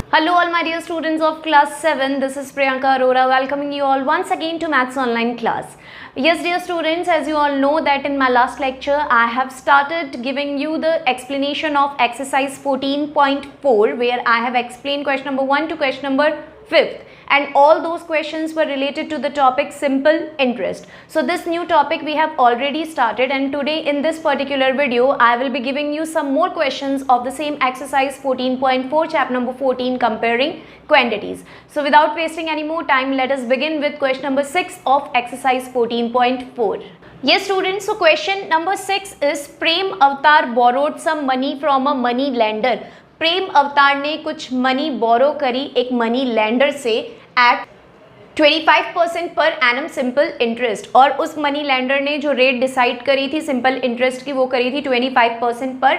Hello all my dear students of class 7, this is Priyanka Arora welcoming you all once again to Maths Online class. Yes dear students, as you all know that in my last lecture I have started giving you the explanation of exercise 14.4 where I have explained question number 1 to question number 5th. And all those questions were related to the topic simple interest. So this new topic we have already started, and today in this particular video I will be giving you some more questions of the same exercise 14.4 chapter number 14 comparing quantities. So without wasting any more time, let us begin with question number 6 of exercise 14.4. Yes students, so question number 6 is Prem Avatar borrowed some money from a money lender. प्रेम अवतार ने कुछ money borrow करी एक money lender से eight 25% पर annum simple interest, और उस money lender ने जो रेट डिसाइड करी थी सिंपल इंटरेस्ट की वो करी थी 25% per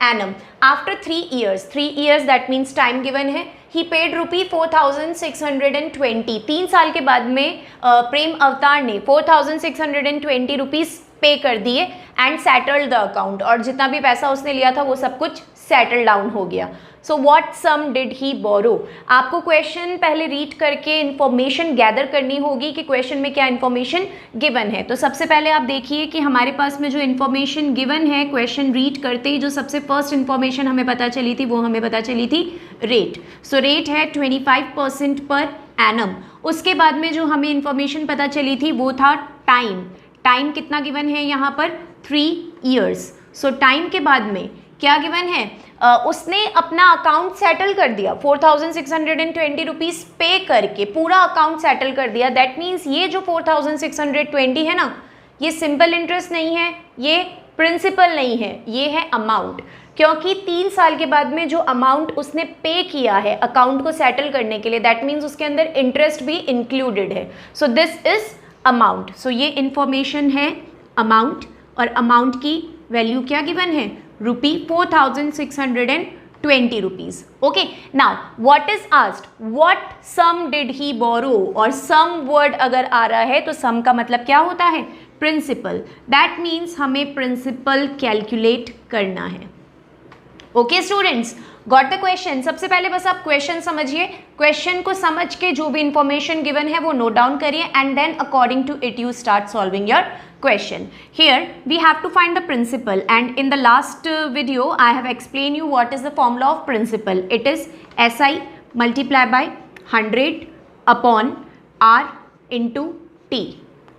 annum after 3 years that means time given है. ही पेड रुपी 4620. 3 साल के बाद में प्रेम अवतार ने 4620 रुपीज़ पे कर दिए एंड सेटल्ड द अकाउंट, और जितना भी पैसा उसने लिया था वो सब कुछ सेटल डाउन हो गया. So what sum did he borrow. आपको क्वेश्चन पहले रीड करके इन्फॉर्मेशन गैदर करनी होगी कि क्वेश्चन में क्या इन्फॉर्मेशन गिवन है. तो सबसे पहले आप देखिए कि हमारे पास में जो इन्फॉर्मेशन गिवन है क्वेश्चन रीड करते ही जो सबसे फर्स्ट इन्फॉर्मेशन हमें पता चली थी वो हमें पता चली थी रेट. सो रेट है 25% पर एनम. उसके बाद में जो हमें इन्फॉर्मेशन पता चली थी वो था टाइम. टाइम कितना गिवन है यहाँ पर 3 years. सो टाइम के बाद में क्या गिवन है, उसने अपना अकाउंट सेटल कर दिया 4620 रुपीज़ पे करके पूरा अकाउंट सेटल कर दिया. दैट मीन्स ये जो 4620 है ना, ये सिंपल इंटरेस्ट नहीं है, ये प्रिंसिपल नहीं है, ये है अमाउंट. क्योंकि 3 साल के बाद में जो अमाउंट उसने पे किया है अकाउंट को सेटल करने के लिए, दैट मीन्स उसके अंदर इंटरेस्ट भी इंक्लूडेड है. So this is amount. सो ये इंफॉर्मेशन है अमाउंट, और अमाउंट की वैल्यू क्या गिवन है rupee 4620 rupees. Okay, now what is asked, what sum did he borrow, और सम वर्ड अगर आ रहा है तो सम का मतलब क्या होता है प्रिंसिपल. दैट मीन्स हमें प्रिंसिपल कैलकुलेट करना है. Okay students, got the question. सबसे पहले बस आप क्वेश्चन समझिए, क्वेश्चन को समझ के जो भी इंफॉर्मेशन गिवन है वो नोट डाउन करिए and then according to it you start solving your question. Here we have to find the principal, and in the last video I have explained you what is the formula of principal. It is SI multiply by 100 upon R into T.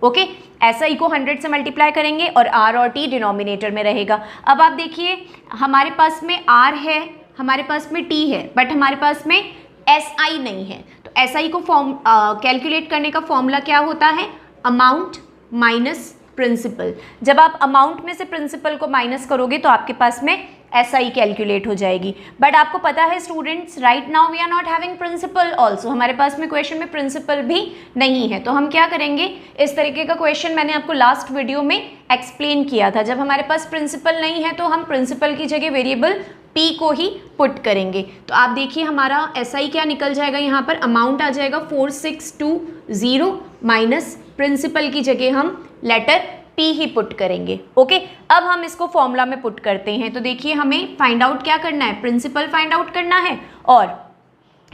Okay, SI को 100 से multiply करेंगे और R और T denominator में रहेगा. अब आप देखिए हमारे पास में R है, हमारे पास में T है, बट हमारे पास में SI नहीं है. तो SI को कैलकुलेट करने का फॉर्मूला क्या होता है, अमाउंट माइनस प्रिंसिपल. जब आप अमाउंट में से प्रिंसिपल को माइनस करोगे तो आपके पास में SI कैलकुलेट हो जाएगी. बट आपको पता है students, right now we are not having principal also. हमारे पास में क्वेश्चन में प्रिंसिपल भी नहीं है. तो हम क्या करेंगे, इस तरीके का क्वेश्चन मैंने आपको लास्ट वीडियो में एक्सप्लेन किया था. जब हमारे पास प्रिंसिपल नहीं है तो हम प्रिंसिपल की जगह वेरिएबल P को ही पुट करेंगे. तो आप देखिए हमारा SI क्या निकल जाएगा, यहाँ पर अमाउंट आ जाएगा 4620 माइनस प्रिंसिपल की जगह हम लेटर P ही पुट करेंगे. ओके, अब हम इसको फॉर्मूला में पुट करते हैं. तो देखिए हमें फाइंड आउट क्या करना है, प्रिंसिपल फाइंड आउट करना है, और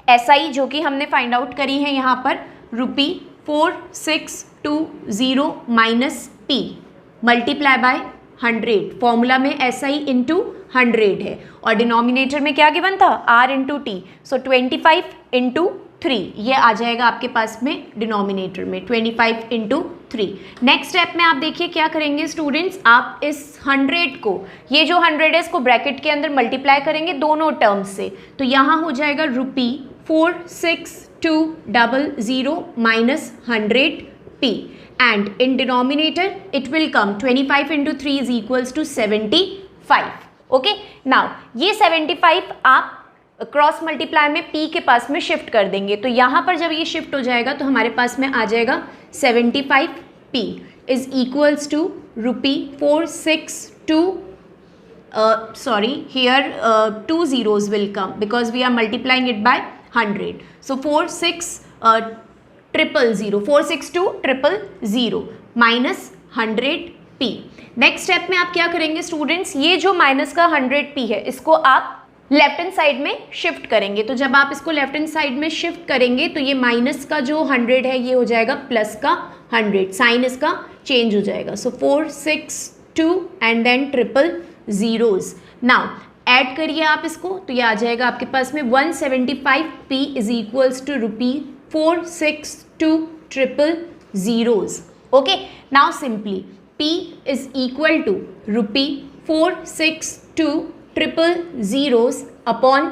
SI जो कि हमने फाइंड आउट करी है यहाँ पर रुपी 4620 minus P multiply by 100. Formula में SI इंटू 100 है, और डिनोमिनेटर में क्या गिवन था R इंटू T. सो 25 इंटू 3 ये आ जाएगा आपके पास में डिनोमिनेटर में 25 इंटू 3. नेक्स्ट स्टेप में आप देखिए क्या करेंगे स्टूडेंट्स, आप इस 100 को, ये जो 100 है इसको ब्रैकेट के अंदर मल्टीप्लाई करेंगे दोनों टर्म्स से. तो यहाँ हो जाएगा rupee 4620 minus 100p, and in denominator it will come 25 into 3 is equals to 75. Okay, now ये 75 आप क्रॉस मल्टीप्लाई में P के पास में शिफ्ट कर देंगे. तो यहाँ पर जब ये शिफ्ट हो जाएगा तो हमारे पास में आ जाएगा 75p is equals to rupee 462 here 2 zeros will come because we are multiplying it by 100. So 46200 minus 100p. Next step में आप क्या करेंगे स्टूडेंट्स, ये जो माइनस का 100p है इसको आप लेफ्ट हैंड साइड में शिफ्ट करेंगे। तो जब आप इसको लेफ्ट हैंड साइड में शिफ्ट करेंगे तो ये माइनस का जो 100 है ये हो जाएगा प्लस का 100, साइन इसका चेंज हो जाएगा। So 4 6 2 and then triple zeros. Now add करिए आप इसको, तो ये आ जाएगा आपके पास में 175p is equals to ₹462,000। Okay, now simply p is equal to ₹462,000 upon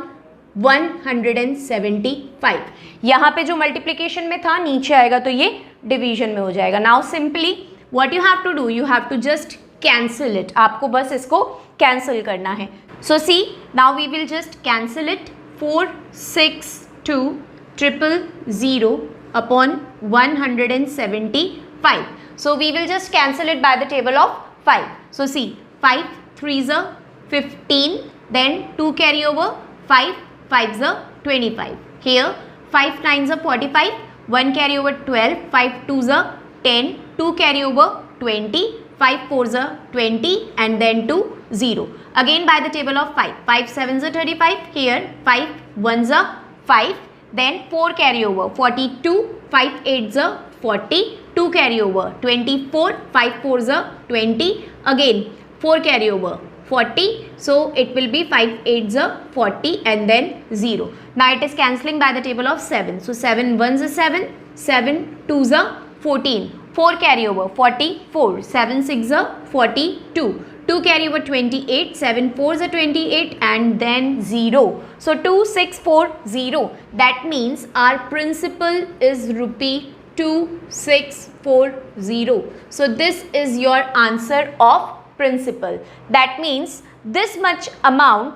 175। यहाँ पे जो मल्टीप्लीकेशन में था नीचे आएगा तो ये डिवीजन में हो जाएगा। Now simply what you have to do, you have to just cancel it, आपको बस इसको कैंसिल करना है। So see now we will just cancel it, 462,000 upon 175। So we will just cancel it by the table of 5. So see, 5 3s are 15, then 2 carry over, 5 5s are 25. Here 5 9s are 45, 1 carry over 12, 5 2s are 10, 2 carry over 20, 5 4s are 20 and then 2 0. Again by the table of 5, 5 7s are 35, here 5 1s are 5, then 4 carry over 42, 5 8s are 40, 2 carry over 24, 5 4s are 20, again 4 carry over 40, so it will be 5 8s are 40 and then 0. Now it is cancelling by the table of 7, so 7 1s are 7, 7 2s are 14, 4 carry over 44, 7 6s are 42, 2 carry over 28, 7 4s are 28 and then 0. So 2640, that means our principal is ₹2640. So this is your answer of principal. That means this much amount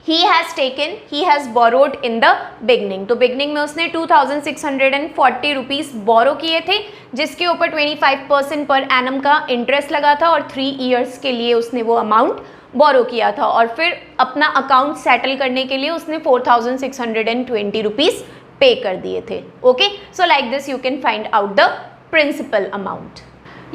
he has taken, he has borrowed in the beginning. तो beginning में उसने 2640 rupees बोरो किए थे, जिसके ऊपर 25% per annum का interest लगा था और 3 ईयर्स के लिए उसने वो अमाउंट बोरो किया था और फिर अपना अकाउंट सेटल करने के लिए उसने 4620 रुपीज़ पे कर दिए थे। Okay, so like this you can find out the principal amount.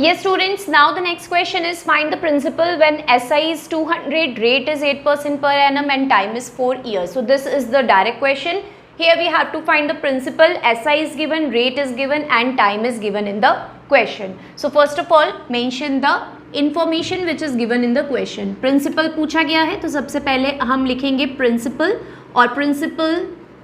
Yes students, now the next question is find the principal when SI is 200, rate is 8% per annum and time is 4 years. So this is the direct question. Here we have to find the principal, SI is given, rate is given and time is given in the question. So first of all mention the information which is given in the question. Principal पूछा गया है तो सबसे पहले हम लिखेंगे principal और principal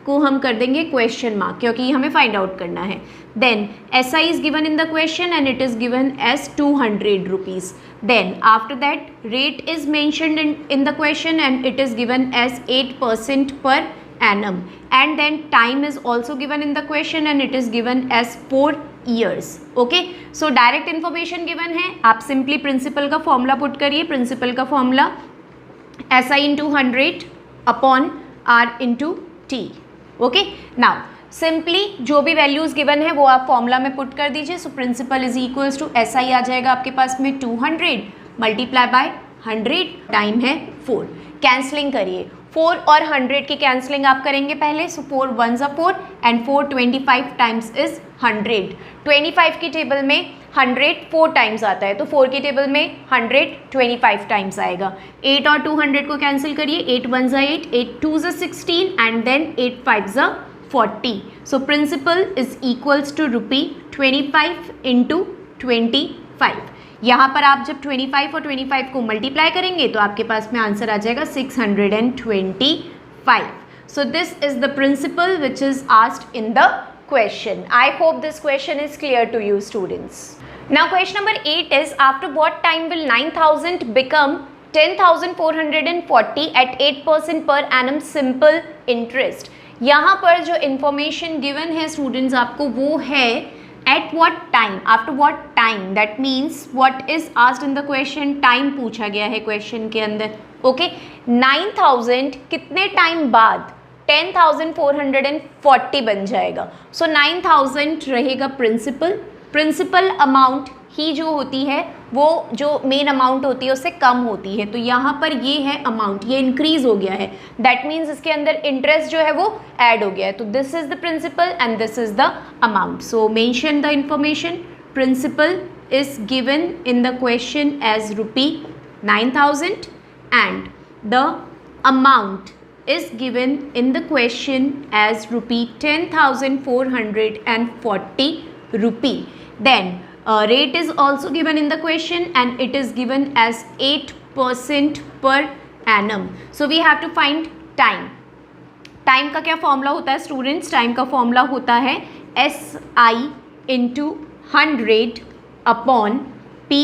को हम कर देंगे क्वेश्चन मार्क क्योंकि हमें फाइंड आउट करना है। Then SI is given in the question and it is given as 200 rupees. Then after that rate is mentioned in the question and it is given as 8% per annum and then time is also given in the question and it is given as 4 years. Okay, so direct information given है, आप simply principal का formula put करिए। Principal का formula SI into 100 upon R into T। Okay, now simply जो भी values given है वो आप फॉर्मूला में पुट कर दीजिए। So principal is equals to SI आ जाएगा आपके पास में 200 मल्टीप्लाई बाय 100, टाइम है 4। कैंसलिंग करिए, 4 और 100 की कैंसलिंग आप करेंगे पहले। सो 4 1s are 4 and 4 25 times is 100। 25 की टेबल में 100 4 टाइम्स आता है तो 4 की टेबल में 100 25 टाइम्स आएगा। 8 और 200 को कैंसिल करिए, 8 1s are 8, 8 2s are 16 and then 8 5s are 40। So principal is equals to ₹25 into 25। यहाँ पर आप जब 25 और 25 को मल्टीप्लाई करेंगे तो आपके पास में आंसर आ जाएगा 625। सो this is the principal which is asked in the question. I hope this question is clear to you students. Now question number 8 is after what time will 9,000 become 10,440 at 8% per annum simple interest. यहाँ पर जो information given है students आपको वो है at what time, after what time, that means what is asked in the question, time पूछा गया है question के अंदर। Okay, 9,000 कितने टाइम बाद 10,440 बन जाएगा। सो 9,000 रहेगा प्रिंसिपल अमाउंट ही जो होती है वो जो मेन अमाउंट होती है उससे कम होती है, तो यहाँ पर ये है अमाउंट, ये इंक्रीज हो गया है, दैट मीन्स इसके अंदर इंटरेस्ट जो है वो ऐड हो गया है। तो this is the principal and this is the amount. So mention the information, principal is given in the question as ₹9,000 and the amount is given in the question as rupee 10,440 rupee. Then rate is also given in the question and it is given as 8% per annum. So we have to find time. Time का क्या formula होता है students? Time का formula होता है SI into 100 upon P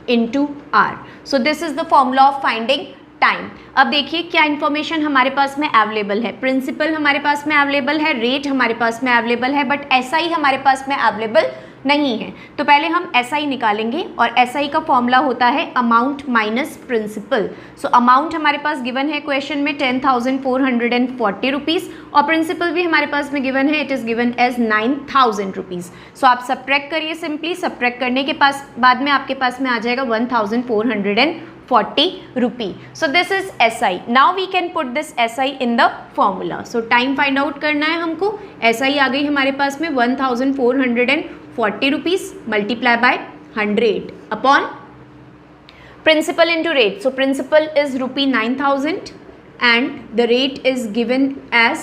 into R. So this is the formula of finding time. अब देखिए क्या इन्फॉर्मेशन हमारे पास में अवेलेबल है. प्रिंसिपल हमारे पास में अवेलेबल है, रेट हमारे पास में अवेलेबल है, बट SI हमारे पास में अवेलेबल नहीं है. तो पहले हम SI निकालेंगे और SI का फॉर्मूला होता है amount minus principal. So amount हमारे पास गिवन है क्वेश्चन में 10,440 रुपीज़ और प्रिंसिपल भी हमारे पास में गिवन है, it is given as 9,000 rupees. So आप सब्ट्रैक्ट करिए, सिंपली सब्ट्रैक्ट करने के पास बाद में आपके पास में आ जाएगा 1,440 rupee. So this is SI. Now we can put this SI in the formula. So time find out करना है हमको. SI आ गई हमारे पास में 1,440 rupees multiply by 100 upon principal into rate. So principal is rupee 9,000 and the rate is given as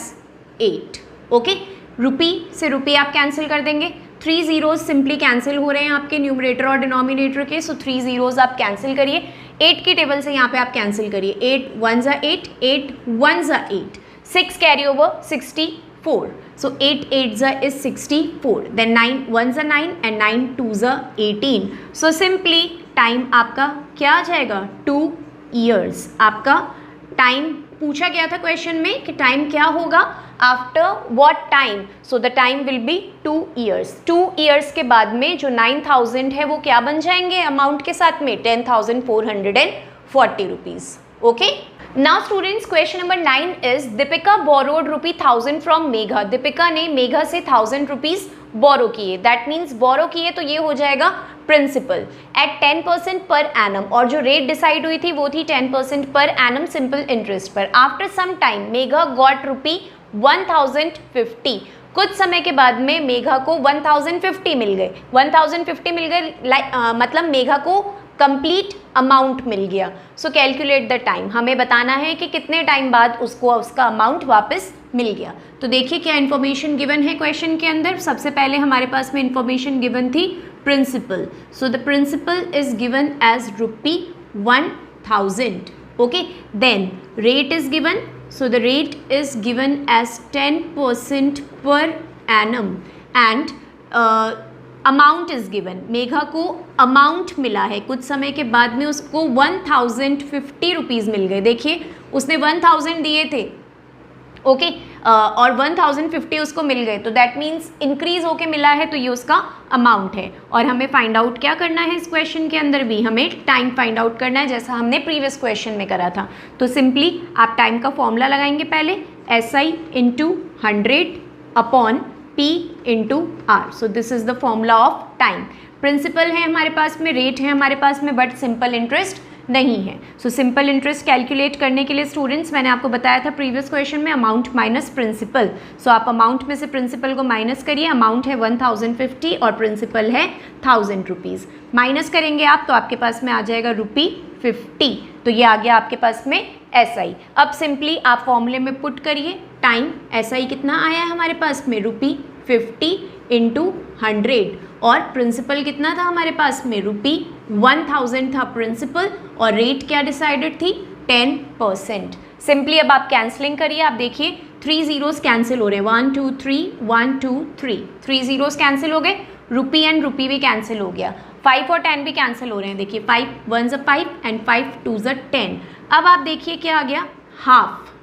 8. Okay, rupee से rupee आप cancel कर देंगे. 3 zeros सिंपली कैंसिल हो रहे हैं आपके न्यूमरेटर और डिनोमिनेटर के. सो 3 zeros आप कैंसिल करिए. 8 की टेबल से यहाँ पे आप कैंसिल करिए. 8 1 ज़ा 8, 8 1 ज़ा 8, 6 कैरी ओवर 64. So 8 8 ज़ा is 64. Then 9 1 ज़ा 9 and 9 2 ज़ा 18. So simply टाइम आपका क्या आ जाएगा? 2 years. आपका टाइम पूछा गया था क्वेश्चन में कि टाइम क्या होगा after what time. So the time will be 2 years. 2 years के बाद में जो 9,000 है वो क्या बन जाएंगे अमाउंट के साथ में? 10,440 rupees. Okay. Now students, question number 9 is Deepika borrowed rupee 1,000 from Megha. Deepika ने मेघा से 1,000 रुपीज़ बोरो किए. दैट मीन्स बोरो किए तो ये हो जाएगा प्रिंसिपल एट 10% पर एनम और जो रेट डिसाइड हुई थी वो थी 10% पर एनम सिंपल इंटरेस्ट पर. After some time Megha got rupee 1,050. कुछ समय के बाद में मेघा को 1,050 मिल गए. 1,050 मिल गए मतलब मेघा को कंप्लीट अमाउंट मिल गया. सो कैलकुलेट द टाइम. हमें बताना है कि कितने टाइम बाद उसको उसका अमाउंट वापस मिल गया. तो देखिए क्या इन्फॉर्मेशन गिवन है क्वेश्चन के अंदर. सबसे पहले हमारे पास में इन्फॉर्मेशन गिवन थी principal. So the principal is given as rupee 1,000. Okay. Then rate is given. So the rate is given as 10% per annum and amount is given. Megha को अमाउंट मिला है, कुछ समय के बाद में उसको 1,050 रुपीज़ मिल गए. देखिए उसने 1,000 दिए थे. ओके. और 1,050 उसको मिल गए तो दैट मीन्स इंक्रीज होके मिला है तो ये उसका अमाउंट है. और हमें फाइंड आउट क्या करना है इस क्वेश्चन के अंदर भी? हमें टाइम फाइंड आउट करना है जैसा हमने प्रीवियस क्वेश्चन में करा था. तो सिंपली आप टाइम का फॉर्मूला लगाएंगे पहले SI into 100 upon P into R. So this is the formula of time. Principal है हमारे पास में, रेट है हमारे पास में, बट सिंपल इंटरेस्ट नहीं है. सो सिंपल इंटरेस्ट कैलकुलेट करने के लिए स्टूडेंट्स मैंने आपको बताया था प्रीवियस क्वेश्चन में अमाउंट माइनस प्रिंसिपल. सो आप अमाउंट में से प्रिंसिपल को माइनस करिए. अमाउंट है 1,050 और प्रिंसिपल है 1,000 रुपीज़. माइनस करेंगे आप तो आपके पास में आ जाएगा रुपी 50. तो ये आ गया आपके पास में SI. अब सिंपली आप फॉर्मूले में पुट करिए. टाइम SI कितना आया है हमारे पास में? रुपी 50 इंटू 100 और प्रिंसिपल कितना था हमारे पास में? रुपी 1,000 था प्रिंसिपल और रेट क्या डिसाइडेड थी? 10%. सिंपली अब आप कैंसलिंग करिए. आप देखिए 3 zeros कैंसिल हो रहे हैं. 1 2 3 1 2 3 3 zeros कैंसिल हो गए. रुपी एंड रुपी भी कैंसिल हो गया. 5 और 10 भी कैंसिल हो रहे हैं. देखिए 5 1 ज़ा 5 एंड 5 2 ज़ा 10. अब आप देखिए क्या आ गया? हाफ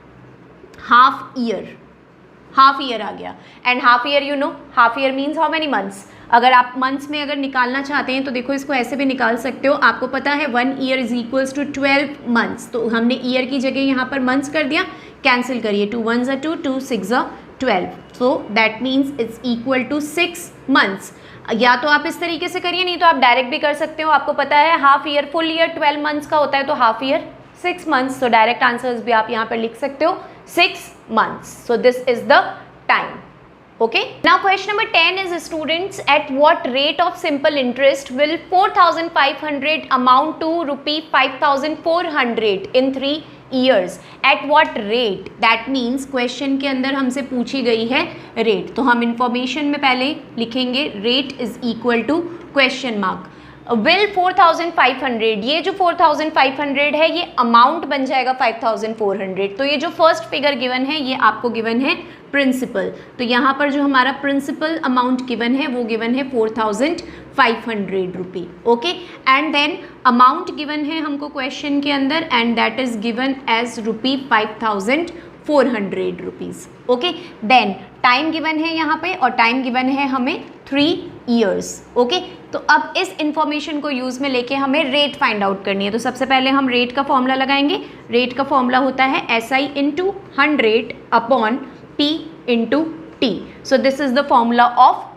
ईयर आ गया. And half year you know half year means how many months. अगर आप मंथ्स में अगर निकालना चाहते हैं तो देखो इसको ऐसे भी निकाल सकते हो. आपको पता है 1 year is equals to 12 months. तो हमने ईयर की जगह यहाँ पर मंथ्स कर दिया. कैंसिल करिए. 2 1 ज़ा 2 2 6 ज़ा 12. So that means it's equal to 6 months. या तो आप इस तरीके से करिए, नहीं तो आप डायरेक्ट भी कर सकते हो. आपको पता है half year full year 12 months का होता है तो हाफ ईयर 6 months. तो डायरेक्ट आंसर्स भी आप यहाँ पर लिख सकते हो 6 months. So this is the time. Okay. Now question number 10 is students, at what rate of simple interest will 4,500 amount to rupee 5,400 in 3 years eight what rate, that means question के अंदर हमसे पूछी गई है रेट, तो हम information में पहले लिखेंगे rate is equal to question mark will 4500, ये जो 4500 है ये अमाउंट बन जाएगा 5400, तो ये जो फर्स्ट फिगर गिवन है ये आपको गिवन है प्रिंसिपल, तो यहाँ पर जो हमारा प्रिंसिपल अमाउंट गिवन है वो गिवन है 4500 rupee, okay. And then amount given है हमको क्वेश्चन के अंदर and that is given as rupee 5400 rupees, okay. Then time given है यहाँ पे और टाइम गिवन है हमें 3 ईयर्स, ओके। तो अब इस इंफॉर्मेशन को यूज़ में लेके हमें रेट फाइंड आउट करनी है, तो सबसे पहले हम रेट का फॉर्मूला लगाएंगे। रेट का फॉर्मूला होता है SI into 100 upon P into T, so this is the formula of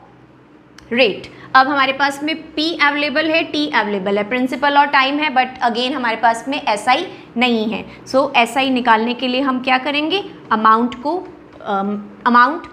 rate. अब हमारे पास में P अवेलेबल है, T अवेलेबल है, प्रिंसिपल और टाइम है, बट अगेन हमारे पास में SI नहीं है, सो SI निकालने के लिए हम क्या करेंगे, अमाउंट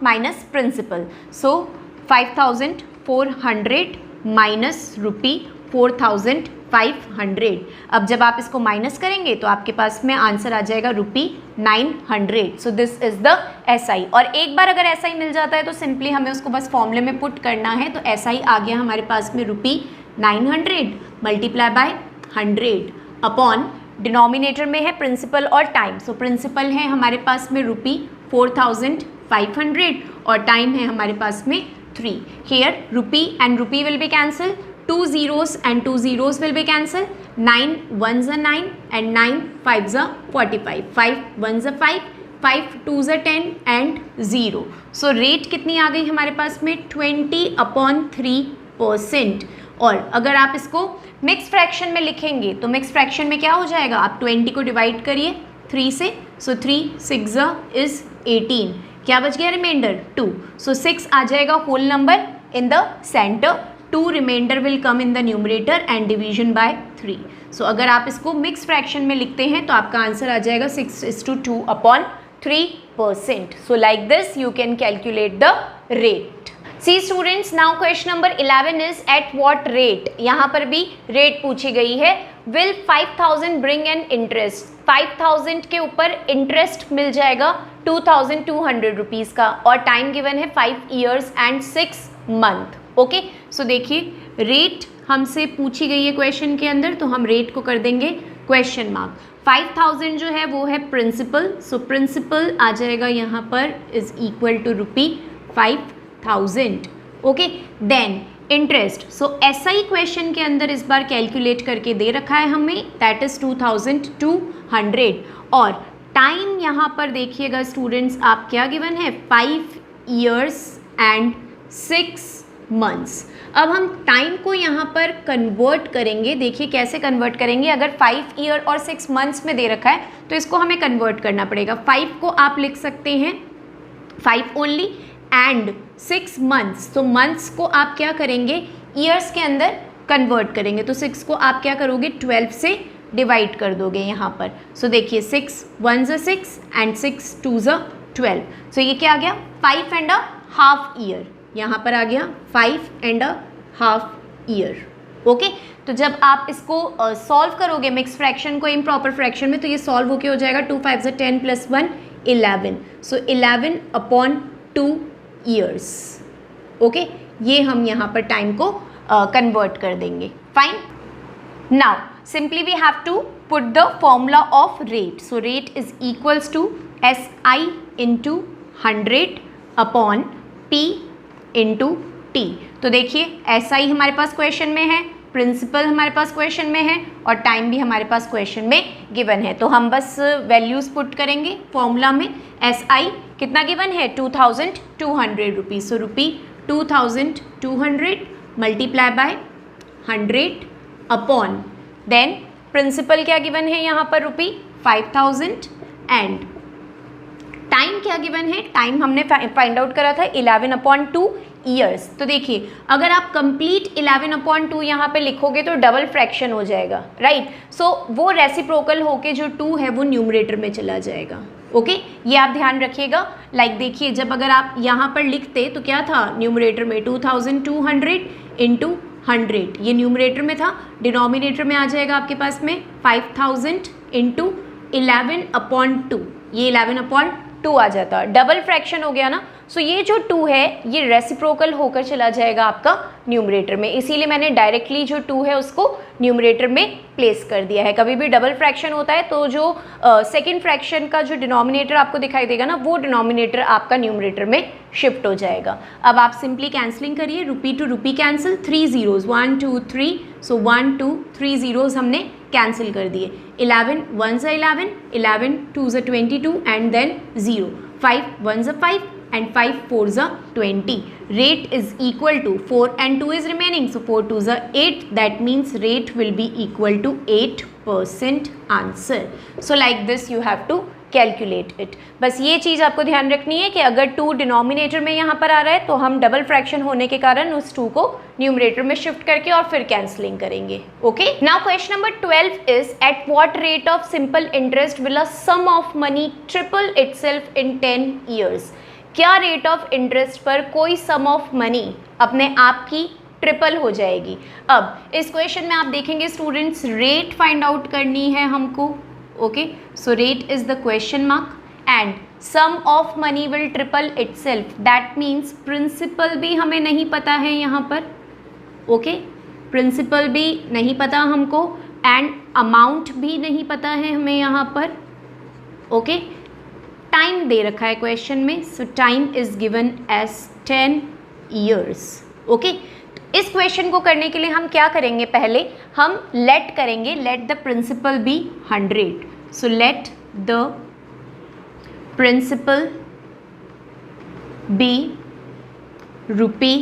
माइनस प्रिंसिपल, सो 5400 माइनस रुपी 4500। अब जब आप इसको माइनस करेंगे तो आपके पास में आंसर आ जाएगा रुपी 900, सो दिस इज द SI। और एक बार अगर SI मिल जाता है तो सिंपली हमें उसको बस फॉर्मूले में पुट करना है, तो SI आ गया हमारे पास में रुपी 900 मल्टीप्लाई बाय 100 अपॉन डिनोमिनेटर में है प्रिंसिपल और टाइम, सो प्रिंसिपल है हमारे पास में रुपी 4500 और टाइम है हमारे पास में 3। Here rupee and rupee will be cancel, 2 zeros and 2 zeros will be cancelled, 9 1s are 9 and 9 5s are 45, 5 1s are 5, 5 2s are 10 and 0, so rate कितनी आ गई हमारे पास में 20/3%। और अगर आप इसको मिक्स फ्रैक्शन में लिखेंगे तो मिक्स फ्रैक्शन में क्या हो जाएगा, आप 20 को डिवाइड करिए 3 से, सो 3 6 इज 18, क्या बच गया रिमाइंडर 2, सो 6 आ जाएगा whole number in the centre, 2 remainder will come in the numerator and division by 3, so अगर आप इसको मिक्स फ्रैक्शन में लिखते हैं तो आपका आंसर आ जाएगा 6:2/3%, so like this you can calculate the rate. See students, now question number 11 is at what rate, यहाँ पर भी रेट पूछी गई है। विल 5000 ब्रिंग एन इंटरेस्ट, 5000 के ऊपर इंटरेस्ट मिल जाएगा 2200 रुपीज़ का, और टाइम गिवन है 5 ईयर्स एंड 6 मंथ, ओके। सो देखिए रेट हमसे पूछी गई है क्वेश्चन के अंदर, तो हम रेट को कर देंगे क्वेश्चन मार्क। 5000 जो है वो है प्रिंसिपल, सो प्रिंसिपल आ जाएगा यहाँ पर is equal to rupee 5000, okay. Then interest, so SI question के अंदर इस बार कैलकुलेट करके दे रखा है हमें, दैट इज 2200, और टाइम यहाँ पर देखिएगा स्टूडेंट्स आप क्या गिवन है 5 ईयर्स एंड 6 मंथ्स। अब हम टाइम को यहाँ पर कन्वर्ट करेंगे, देखिए कैसे कन्वर्ट करेंगे, अगर 5 ईयर और 6 मंथ्स में दे रखा है तो इसको हमें कन्वर्ट करना पड़ेगा। 5 को आप लिख सकते हैं 5 ओनली एंड 6 मंथ्स, तो मंथ्स को आप क्या करेंगे ईयर्स के अंदर कन्वर्ट करेंगे, तो 6 को आप क्या करोगे 12 से डिवाइड कर दोगे यहाँ पर, सो देखिए 6 1s are 6 and 6 2s are 12, सो ये क्या आ गया 5.5 ईयर, यहाँ पर आ गया 5.5 ईयर, ओके। तो जब आप इसको सॉल्व करोगे मिक्स फ्रैक्शन को इम्प्रॉपर फ्रैक्शन में, तो ये सॉल्व होके हो जाएगा 2 5s are 10 + 1 11, so 11/2 years, okay. ये हम यहाँ पर टाइम को कन्वर्ट कर देंगे, fine. Now simply we have to put the formula of rate, so rate is equals to SI into 100 upon P into T। तो देखिए SI हमारे पास क्वेश्चन में है, प्रिंसिपल हमारे पास क्वेश्चन में है और टाइम भी हमारे पास क्वेश्चन में गिवन है, तो हम बस वैल्यूज़ पुट करेंगे फॉर्मूला में। SI कितना गिवन है 2200 rupees, so rupee 2200 multiply by 100 upon, then principal क्या गिवन है यहाँ पर रुपी 5000 एंड टाइम क्या गिवन है, टाइम हमने फाइंड आउट करा था 11/2 ईयर्स। तो देखिए अगर आप कंप्लीट 11/2 यहाँ पे लिखोगे तो डबल फ्रैक्शन हो जाएगा, राइट, सो वो रेसिप्रोकल होके जो 2 है वो न्यूमरेटर में चला जाएगा, ओके। ये आप ध्यान रखिएगा। लाइक देखिए जब अगर आप यहाँ पर लिखते तो क्या था न्यूमरेटर में 2200 इंटू 100, ये न्यूमरेटर में था, डिनोमिनेटर में आ जाएगा आपके पास में 5000 इंटू 11/2, ये 11/2 आ जाता, डबल फ्रैक्शन हो गया ना। सो ये जो 2 है ये रेसिप्रोकल होकर चला जाएगा आपका न्यूमरेटर में, इसीलिए मैंने डायरेक्टली जो 2 है उसको न्यूमरेटर में प्लेस कर दिया है। कभी भी डबल फ्रैक्शन होता है तो जो सेकंड फ्रैक्शन का जो डिनोमिनेटर आपको दिखाई देगा ना, वो डिनोमिनेटर आपका न्यूमरेटर में शिफ्ट हो जाएगा। अब आप सिंपली कैंसलिंग करिए, rupee to rupee cancel, 3 zeros 1 2 3, so 1 2 3 zeros हमने कैंसिल कर दिए। 11 1s 11, 11 2s 22 and then 0, 5 1s 5 and 5 4s 20. Rate is equal to 4 and 2 is remaining, so 4 2s 8, that means rate will be equal to 8% answer. So like this you have to calculate it. बस ये चीज़ आपको ध्यान रखनी है कि अगर 2 denominator में यहाँ पर आ रहा है तो हम डबल फ्रैक्शन होने के कारण उस 2 को न्यूमरेटर में शिफ्ट करके और फिर कैंसलिंग करेंगे। Okay, now question number 12 is at what rate of simple interest will a sum of money triple itself in 10 years? क्या रेट ऑफ इंटरेस्ट पर कोई सम ऑफ मनी अपने आप की ट्रिपल हो जाएगी? अब इस क्वेश्चन में आप देखेंगे स्टूडेंट्स, रेट फाइंड आउट करनी है हमको। Okay, so rate is the question mark and sum of money will triple itself, that means principal भी हमें नहीं पता है यहाँ पर। ओके, प्रिंसिपल भी नहीं पता हमको एंड अमाउंट भी नहीं पता है हमें यहाँ पर। ओके, टाइम दे रखा है क्वेश्चन में, so time is given as 10 years। Okay, इस क्वेश्चन को करने के लिए हम क्या करेंगे, पहले हम लेट करेंगे, let the principal be 100, so let the principal be rupee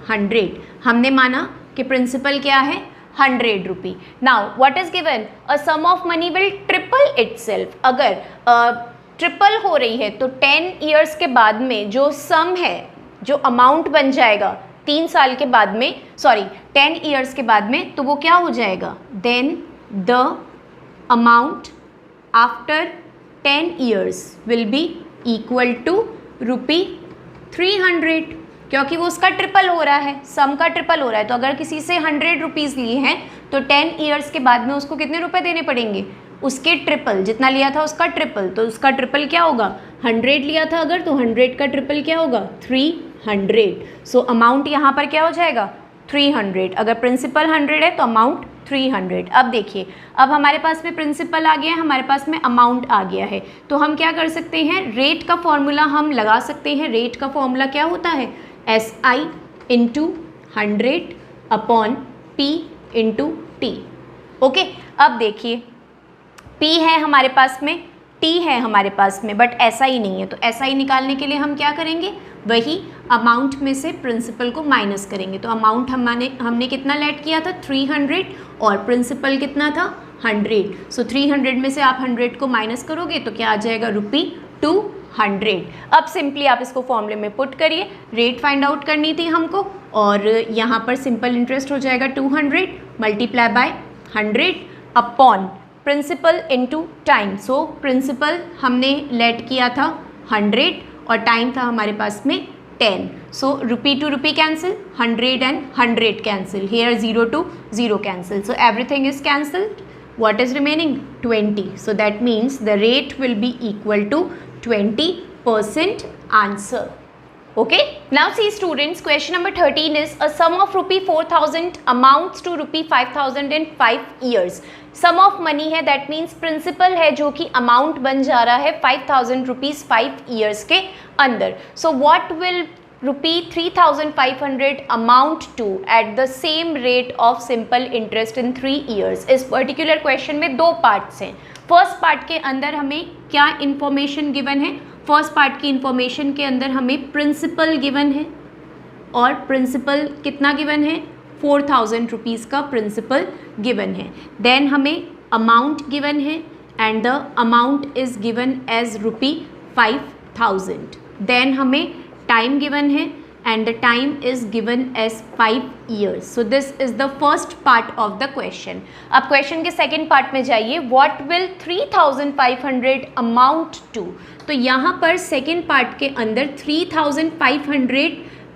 100। हमने माना कि प्रिंसिपल क्या है, 100 rupee. Now what is given, a sum of money will triple itself. अगर ट्रिपल हो रही है तो 10 years के बाद में जो सम है, जो अमाउंट बन जाएगा 3 साल के बाद में, सॉरी 10 years के बाद में, तो वो क्या हो जाएगा, then the amount after 10 years will be equal to rupee 300, क्योंकि वो उसका ट्रिपल हो रहा है, सम का ट्रिपल हो रहा है। तो अगर किसी से 100 रुपीज़ लिए हैं तो 10 years के बाद में उसको कितने रुपए देने पड़ेंगे, उसके ट्रिपल, जितना लिया था उसका ट्रिपल। तो उसका ट्रिपल क्या होगा, 100 लिया था अगर, तो 100 का ट्रिपल क्या होगा, 300। सो अमाउंट यहाँ पर क्या हो जाएगा, 300। अगर प्रिंसिपल 100 है तो अमाउंट 300। अब देखिए, अब हमारे पास में प्रिंसिपल आ गया है, हमारे पास में अमाउंट आ गया है, तो हम क्या कर सकते हैं, रेट का फॉर्मूला हम लगा सकते हैं। रेट का फॉर्मूला क्या होता है, SI into 100 upon P into T। Okay, अब देखिए P है हमारे पास में, T है हमारे पास में, बट SI नहीं है। तो SI निकालने के लिए हम क्या करेंगे, वही अमाउंट में से प्रिंसिपल को माइनस करेंगे। तो अमाउंट हमने कितना लेट किया था, 300, और प्रिंसिपल कितना था, 100। सो 300 में से आप 100 को माइनस करोगे तो क्या आ जाएगा, रुपी 200। अब सिंपली आप इसको फॉर्मूले में पुट करिए, रेट फाइंड आउट करनी थी हमको, और यहाँ पर सिंपल इंटरेस्ट हो जाएगा 200 multiply by 100 upon principal into time. So principal हमने लेट किया था 100 और टाइम था हमारे पास में 10। So rupee to rupee cancel, 100 and 100 cancel, here 0 to 0 cancel, so everything is cancelled. What is remaining, 20. So that means the rate will be equal to 20% answer. Okay, now see students, question number 13 is a sum of rupee 4000 amounts to rupee 5000 in 5 years. Sum of money है, that means principal है जो कि amount बन जा रहा है 5000 rupees 5 years के अंदर. So what will rupee 3500 amount to at the same rate of simple interest in 3 years? इस पर्टिकुलर क्वेश्चन में दो पार्ट्स हैं. फर्स्ट पार्ट के अंदर हमें क्या इन्फॉर्मेशन गिवन है, फर्स्ट पार्ट की इन्फॉर्मेशन के अंदर हमें प्रिंसिपल गिवन है, और प्रिंसिपल कितना गिवन है, 4000 रुपीज़ का प्रिंसिपल गिवन है. देन हमें अमाउंट गिवन है and the amount is given as rupee 5000. Then हमें टाइम गिवन है and the time is given as 5 years. So this is the first part of the question. अब question के second part में जाइए. What will 3500 amount to? तो यहाँ पर second part के अंदर 3500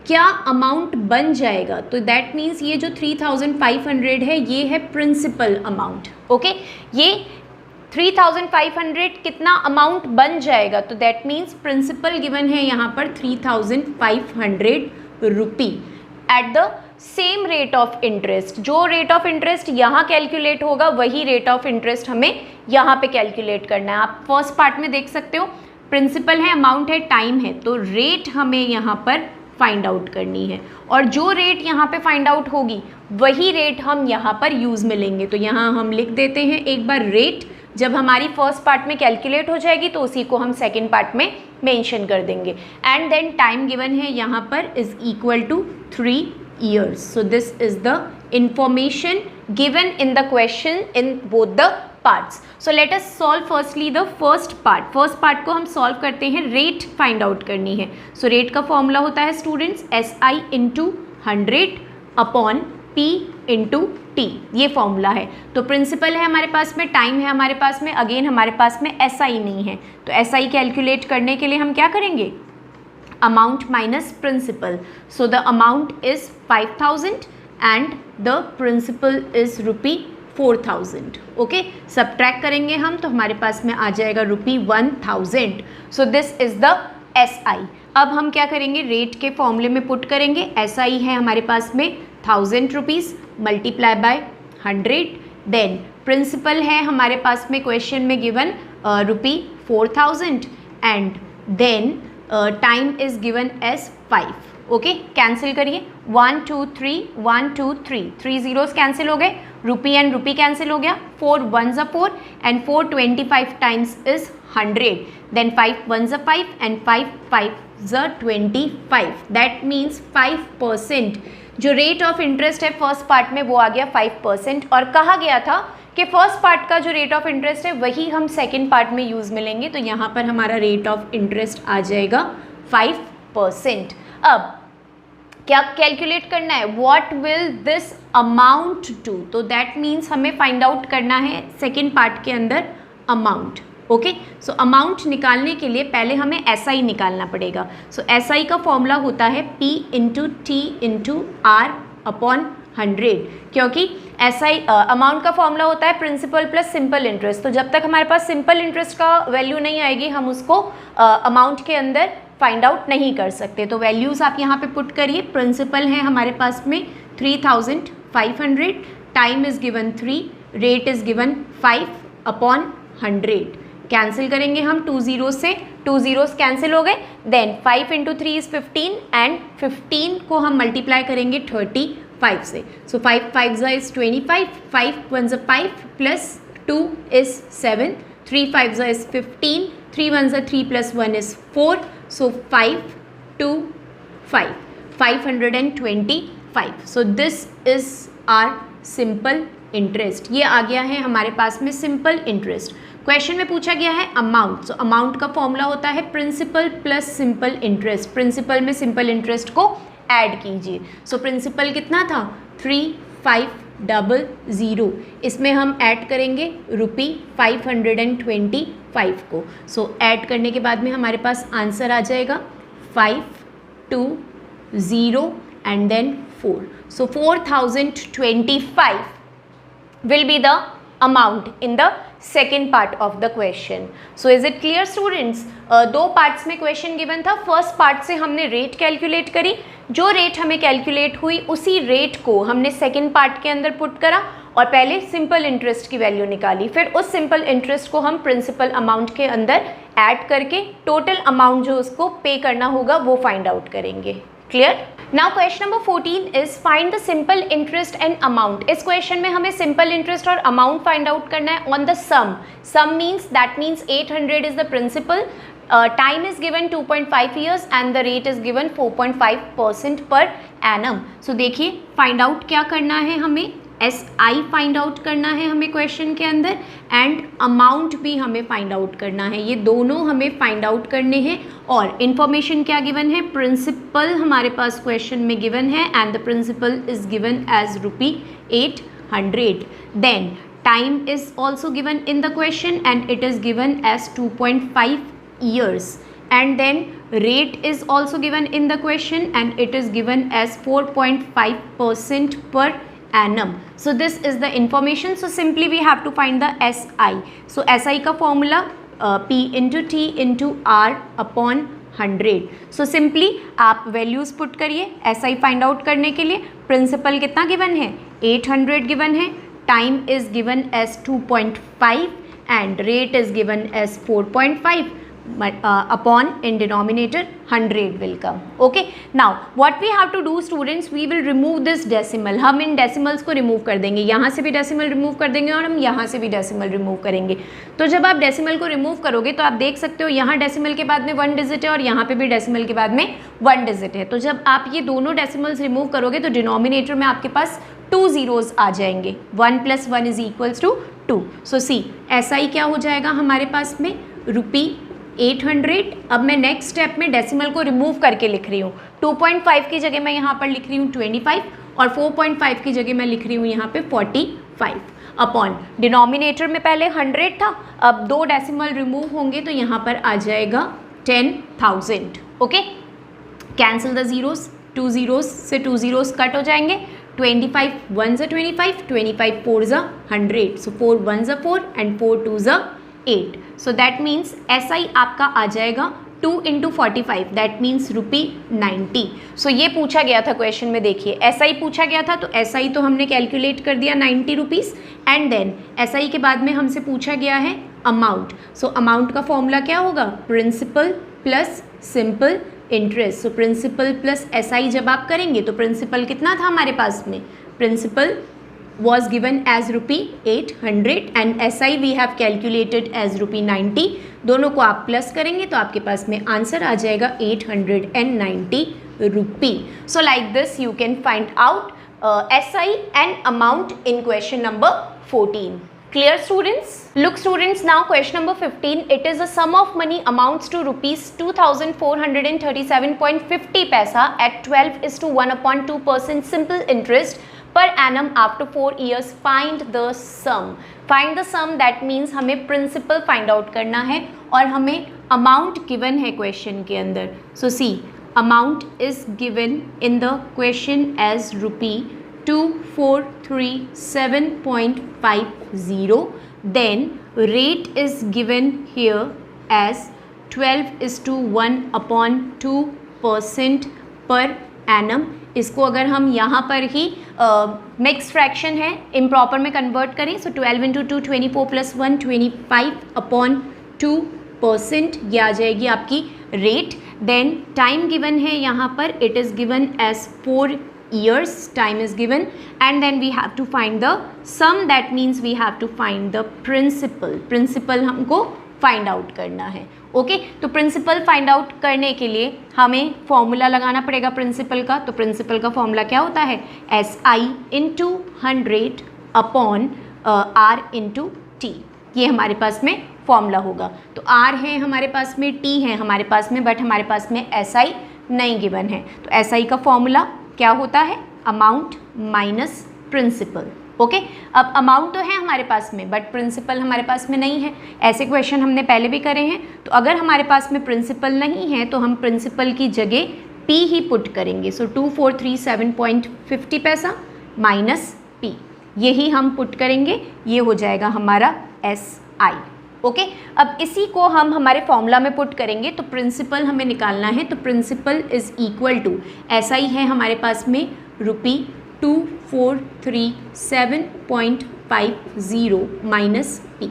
क्या अमाउंट बन जाएगा, तो दैट मीन्स ये जो 3500 है ये है प्रिंसिपल अमाउंट. ओके, ये 3,500 कितना अमाउंट बन जाएगा, तो दैट मीन्स प्रिंसिपल गिवन है यहाँ पर 3,500 rupee at the same rate of interest. जो रेट ऑफ इंटरेस्ट यहाँ कैलकुलेट होगा वही रेट ऑफ इंटरेस्ट हमें यहाँ पे कैलकुलेट करना है। आप फर्स्ट पार्ट में देख सकते हो, प्रिंसिपल है, अमाउंट है, टाइम है, तो रेट हमें यहाँ पर फाइंड आउट करनी है और जो रेट यहाँ पे फाइंड आउट होगी वही रेट हम यहाँ पर यूज़ में लेंगे। तो यहाँ हम लिख देते हैं एक बार रेट, जब हमारी फर्स्ट पार्ट में कैलकुलेट हो जाएगी तो उसी को हम सेकेंड पार्ट में मेंशन कर देंगे। एंड देन टाइम गिवन है यहाँ पर is equal to 3 years. So this is the information given in the question in both the parts. So let us solve firstly the first part. First part को हम solve करते हैं, rate find out करनी है। So rate का formula होता है students SI into 100 upon P into T, ये फॉर्मूला है। तो प्रिंसिपल है हमारे पास में, टाइम है हमारे पास में, अगेन हमारे पास में SI नहीं है, तो SI कैलकुलेट करने के लिए हम क्या करेंगे, amount minus principal. So the amount is 5,000 and the principal is rupee 4,000. Okay, subtract करेंगे हम तो हमारे पास में आ जाएगा rupee 1,000. So this is the SI. अब हम क्या करेंगे, रेट के फॉर्मूले में पुट करेंगे। SI है हमारे पास में 1,000 rupees multiply by 100, then principal है हमारे पास में क्वेश्चन में given rupee 4,000 and then time is given as 5। Okay, cancel करिए, 1 2 3 1 2 3 3 जीरोस कैंसिल हो गए, रुपी एंड रुपी कैंसिल हो गया, 4 1 ज़ा 4 एंड 4 25 टाइम्स इज 100, देन 5 1 ज़ा 5 एंड 5 5 ज़ा 25, दैट मीन्स 5%। जो रेट ऑफ इंटरेस्ट है फर्स्ट पार्ट में वो आ गया 5%, और कहा गया था कि फर्स्ट पार्ट का जो रेट ऑफ इंटरेस्ट है वही हम सेकेंड पार्ट में यूज़ में लेंगे, तो यहाँ पर हमारा रेट ऑफ इंटरेस्ट आ जाएगा 5%। अब क्या कैलकुलेट करना है, what will this amount to, तो दैट मीन्स हमें फाइंड आउट करना है सेकेंड पार्ट के अंदर अमाउंट। ओके, सो अमाउंट निकालने के लिए पहले हमें SI निकालना पड़ेगा। सो SI का फॉर्मूला होता है P into T into R upon 100, क्योंकि SI अमाउंट का फॉर्मूला होता है प्रिंसिपल प्लस सिंपल इंटरेस्ट। तो जब तक हमारे पास सिंपल इंटरेस्ट का वैल्यू नहीं आएगी हम उसको अमाउंट के अंदर फाइंड आउट नहीं कर सकते। तो वैल्यूज़ आप यहाँ पे पुट करिए। प्रिंसिपल है हमारे पास में 3,500, time is given 3, rate is given 5 upon 100। Cancel करेंगे हम 2 जीरो से, 2 जीरोस कैंसिल हो गए, देन 5 इंटू 3 इज़ 15 एंड 15 को हम मल्टीप्लाई करेंगे 35 से। सो 5 5 ज़ा इज़ 25, 5 1 ज़ा 5 प्लस 2 इज़ 7, 3 5 ज़ा इज़ 15, 3 1 ज़ा 3 plus 1 is 4, so 5 2 5 525। So this is our simple interest. ये आ गया है हमारे पास में सिंपल इंटरेस्ट। क्वेश्चन में पूछा गया है अमाउंट, सो अमाउंट का फॉर्मूला होता है principal plus simple interest. Principal में सिंपल इंटरेस्ट को ऐड कीजिए। सो प्रिंसिपल कितना था 3500, इसमें हम ऐड करेंगे रुपी 525 को। सो ऐड करने के बाद में हमारे पास आंसर आ जाएगा 520 and then 4। So 4025 will be the amount in the second part of the question. So is it clear students? दो पार्ट्स में क्वेश्चन गिवन था। फर्स्ट पार्ट से हमने रेट कैलकुलेट करी, जो रेट हमें कैलकुलेट हुई उसी रेट को हमने सेकेंड पार्ट के अंदर पुट करा और पहले सिंपल इंटरेस्ट की वैल्यू निकाली, फिर उस सिंपल इंटरेस्ट को हम प्रिंसिपल अमाउंट के अंदर ऐड करके टोटल अमाउंट जो उसको पे करना होगा वो फाइंड आउट करेंगे। Clear? Now question number 14 is find the simple interest and amount. इस क्वेश्चन में हमें सिंपल इंटरेस्ट और अमाउंट फाइंड आउट करना है on the sum. Sum means that means 800 is the principal, time is given 2.5 years and the rate is given 4.5% per annum. सो देखिए find out क्या करना है हमें, SI फाइंड आउट करना है हमें क्वेश्चन के अंदर एंड अमाउंट भी हमें फाइंड आउट करना है। ये दोनों हमें फाइंड आउट करने हैं और इन्फॉर्मेशन क्या गिवन है, प्रिंसिपल हमारे पास क्वेश्चन में गिवन है and the principal is given as rupee 800। Then time is also given in the question and it is given as 2.5 years and then rate is also given in the question and it is given as 4.5% per annum. So this is the information. So simply we have to find the SI. So SI का formula P into T into R upon 100. So simply आप values put करिए SI find out करने के लिए. Principal कितना given है? 800 given है. Time is given as 2.5 and rate is given as 4.5. Upon in denominator 100 will come. Okay, now what we have to do students, we will remove this decimal. हम इन decimals को remove कर देंगे, यहाँ से भी decimal remove कर देंगे और हम यहाँ से भी decimal remove करेंगे. तो जब आप decimal को remove करोगे तो आप देख सकते हो यहाँ decimal के बाद में 1 digit है और यहाँ पे भी decimal के बाद में 1 digit है. तो जब आप ये दोनों decimals remove करोगे तो denominator में आपके पास 2 zeros आ जाएंगे. 1 plus 1 is equals to 2. So see, SI क्या हो जाएगा हमारे पास में? रुपी 800. अब मैं नेक्स्ट स्टेप में डेसिमल को रिमूव करके लिख रही हूँ. 2.5 की जगह मैं यहाँ पर लिख रही हूँ 25 और 4.5 की जगह मैं लिख रही हूँ यहाँ पे 45 अपॉन डिनोमिनेटर में पहले 100 था. अब 2 डेसिमल रिमूव होंगे तो यहाँ पर आ जाएगा 10,000. Okay, cancel the zeros. 2 zeros से 2 जीरोस कट हो जाएंगे. 25 1 25, 25 4 100. सो 4 1 4 and 4 2 8. So that means SI आपका आ जाएगा 2 into 45. That means rupee 90. So ये पूछा गया था क्वेश्चन में. देखिए SI पूछा गया था तो SI तो हमने कैलकुलेट कर दिया 90 रुपीज़. एंड देन SI के बाद में हमसे पूछा गया है अमाउंट. सो अमाउंट का फॉर्मूला क्या होगा? Principal plus simple interest. So principal plus SI जब आप करेंगे तो प्रिंसिपल कितना था हमारे पास में? Principal was given as rupee 800 and SI we have calculated as rupee 90. दोनों को आप प्लस करेंगे तो आपके पास में आंसर आ जाएगा 890 रुपी. So like this you can find out SI and amount in question number 14. Clear students? Look students, now question number 15. It is a sum of money amounts to rupees 2,437.50 paisa at 12:1/2% simple interest per annum after 4 years. Find the sum. Find the sum that means हमें principal find out करना है और हमें amount given है question के अंदर. So see, amount is given in the question as rupee 2437.50. Then rate is given here as 12:1/2% per annum. इसको अगर हम यहाँ पर ही मिक्स फ्रैक्शन है इम्प्रॉपर में कन्वर्ट करें सो 12 into 2 24 + 1 25/2%. ये आ जाएगी आपकी रेट. देन टाइम गिवन है यहाँ पर, it is given as 4 years time is given and then we have to find the sum. that means we have to find the principal हमको find out करना है. Okay, तो principal find out करने के लिए हमें फॉर्मूला लगाना पड़ेगा प्रिंसिपल का. तो प्रिंसिपल का फॉर्मूला क्या होता है? SI into 100 upon R into T. ये हमारे पास में फॉर्मूला होगा. तो R है हमारे पास में, T है हमारे पास में, बट हमारे पास में SI नहीं गिवन है. तो SI का फॉर्मूला क्या होता है? Amount minus principal. ओके, अब अमाउंट तो है हमारे पास में बट प्रिंसिपल हमारे पास में नहीं है. ऐसे क्वेश्चन हमने पहले भी करे हैं. तो अगर हमारे पास में प्रिंसिपल नहीं है तो हम प्रिंसिपल की जगह P ही पुट करेंगे. सो 2437.50 पैसा माइनस P, यही हम पुट करेंगे. ये हो जाएगा हमारा SI. ओके, अब इसी को हम हमारे फॉर्मूला में पुट करेंगे. तो प्रिंसिपल हमें निकालना है. तो principal is equal to SI है हमारे पास में रुपी 2437.50 माइनस P.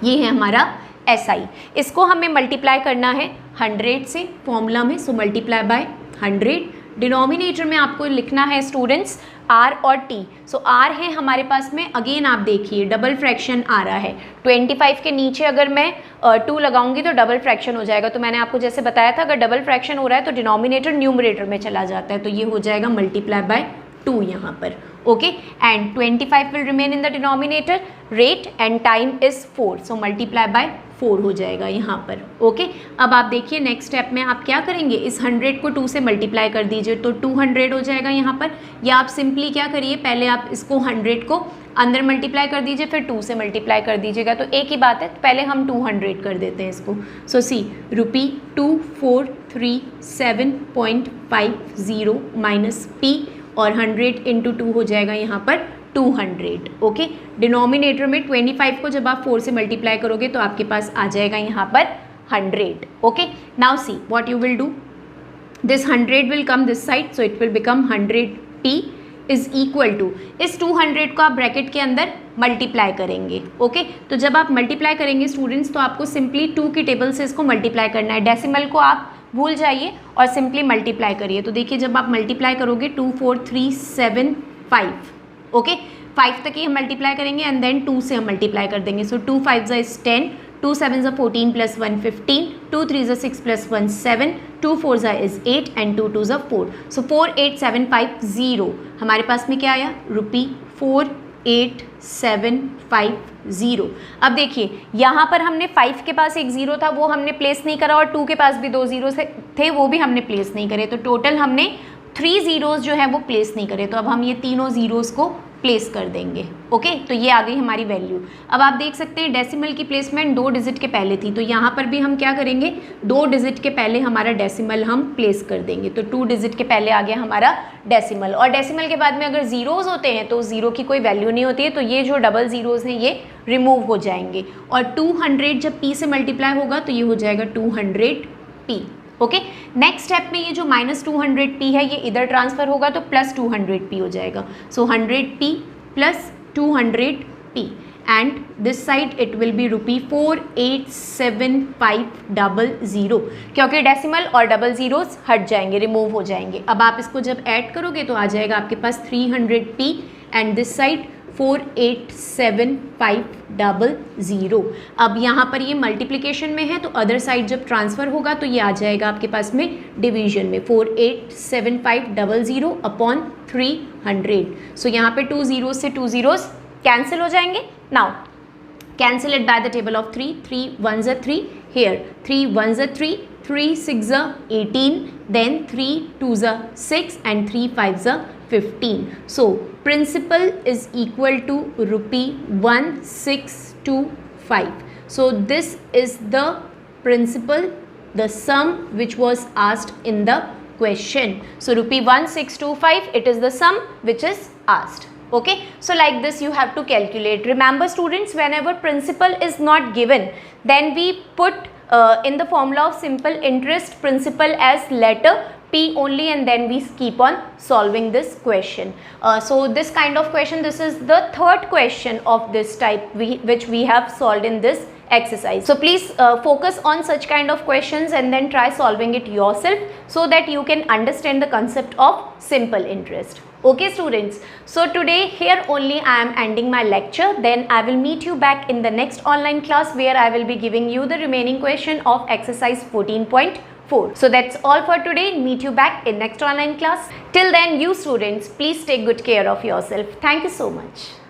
ये है हमारा SI. इसको हमें मल्टीप्लाई करना है 100 से फॉर्मूला में. So multiply by 100. डिनोमिनेटर में आपको लिखना है स्टूडेंट्स R और T. सो R है हमारे पास में, अगेन आप देखिए डबल फ्रैक्शन आ रहा है. 25 के नीचे अगर मैं 2 लगाऊंगी तो डबल फ्रैक्शन हो जाएगा. तो मैंने आपको जैसे बताया था अगर डबल फ्रैक्शन हो रहा है तो डिनोमिनेटर न्यूमरेटर में चला जाता है. तो ये हो जाएगा मल्टीप्लाई बाय 2 यहाँ पर. Okay, and 25 will remain in the denominator. Rate and time is 4. So multiply by 4 हो जाएगा यहाँ पर. ओके, अब आप देखिए नेक्स्ट स्टेप में आप क्या करेंगे? इस 100 को 2 से मल्टीप्लाई कर दीजिए तो 200 हो जाएगा यहाँ पर. या आप सिंपली क्या करिए, पहले आप इसको 100 को अंदर मल्टीप्लाई कर दीजिए फिर 2 से मल्टीप्लाई कर दीजिएगा. तो एक ही बात है. तो पहले हम 200 कर देते हैं इसको. सो सी रुपी 2437.50 माइनस P और 100 इंटू 2 हो जाएगा यहाँ पर 200. ओके, डिनोमिनेटर में 25 को जब आप 4 से मल्टीप्लाई करोगे तो आपके पास आ जाएगा यहाँ पर 100. Okay, now see what you will do. This 100 will come this side, so it will become 100p is equal to, इस 200 को आप ब्रैकेट के अंदर मल्टीप्लाई करेंगे. ओके, तो जब आप मल्टीप्लाई करेंगे स्टूडेंट्स तो आपको सिंपली 2 की टेबल से इसको मल्टीप्लाई करना है. डेसिमल को आप भूल जाइए और सिंपली मल्टीप्लाई करिए. तो देखिए जब आप मल्टीप्लाई करोगे 2 4 3 7 5. ओके, 5 तक ही हम मल्टीप्लाई करेंगे एंड देन 2 से हम मल्टीप्लाई कर देंगे. सो 2 5 is 10, 2 7 14 plus 1 15, 2 3 6 plus 1 7, 2 4 is 8 and 2 2 4. सो 48750 हमारे पास में क्या आया, रुपी 48750. अब देखिए यहाँ पर हमने 5 के पास एक ज़ीरो था वो हमने प्लेस नहीं करा और 2 के पास भी 2 ज़ीरो थे वो भी हमने प्लेस नहीं करे. तो टोटल हमने 3 ज़ीरोज़ जो है वो प्लेस नहीं करे. तो अब हम ये तीनों ज़ीरोज़ को प्लेस कर देंगे. ओके, तो ये आ गई हमारी वैल्यू. अब आप देख सकते हैं डेसिमल की प्लेसमेंट 2 डिजिट के पहले थी, तो यहाँ पर भी हम क्या करेंगे, 2 डिजिट के पहले हमारा डेसिमल हम प्लेस कर देंगे. तो 2 डिजिट के पहले आ गया हमारा डेसिमल, और डेसिमल के बाद में अगर ज़ीरोज़ होते हैं तो ज़ीरो की कोई वैल्यू नहीं होती है, तो ये जो डबल ज़ीरोज़ हैं ये रिमूव हो जाएंगे. और 200 जब p से मल्टीप्लाई होगा तो ये हो जाएगा 200p. ओके, नेक्स्ट स्टेप में ये जो -200p है ये इधर ट्रांसफ़र होगा तो प्लस 200p हो जाएगा. So 100p plus 200p and this side it will be rupee 48750, क्योंकि डेसिमल और डबल ज़ीरोज़ हट जाएंगे, रिमूव हो जाएंगे. अब आप इसको जब ऐड करोगे तो आ जाएगा आपके पास 300p एंड दिस साइड 48750. अब यहाँ पर ये मल्टीप्लिकेशन में है तो अदर साइड जब ट्रांसफ़र होगा तो ये आ जाएगा आपके पास में डिवीजन में 48750 अपॉन 300. सो यहाँ पे 2 ज़ीरोज़ से 2 ज़ीरोज़ कैंसिल हो जाएंगे. Now cancel it by the table of 3. 3 1s are 3 here, 3 1s are 3, 3 6s are 18, then 3 2s are 6 and 3 5s are 15. So principal is equal to rupee 1625. So this is the principal, the sum which was asked in the question. So rupee 1625, it is the sum which is asked. Okay, so like this you have to calculate. Remember students, whenever principal is not given, then we put in the formula of simple interest principal as letter P only, and then we keep on solving this question. So this kind of question, this is the third question of this type which we have solved in this exercise. So please focus on such kind of questions and then try solving it yourself so that you can understand the concept of simple interest. Okay students, so today here only I am ending my lecture. Then I will meet you back in the next online class where I will be giving you the remaining question of exercise 14.4. So that's all for today. Meet you back in next online class. Till then, you students, please take good care of yourself. Thank you so much.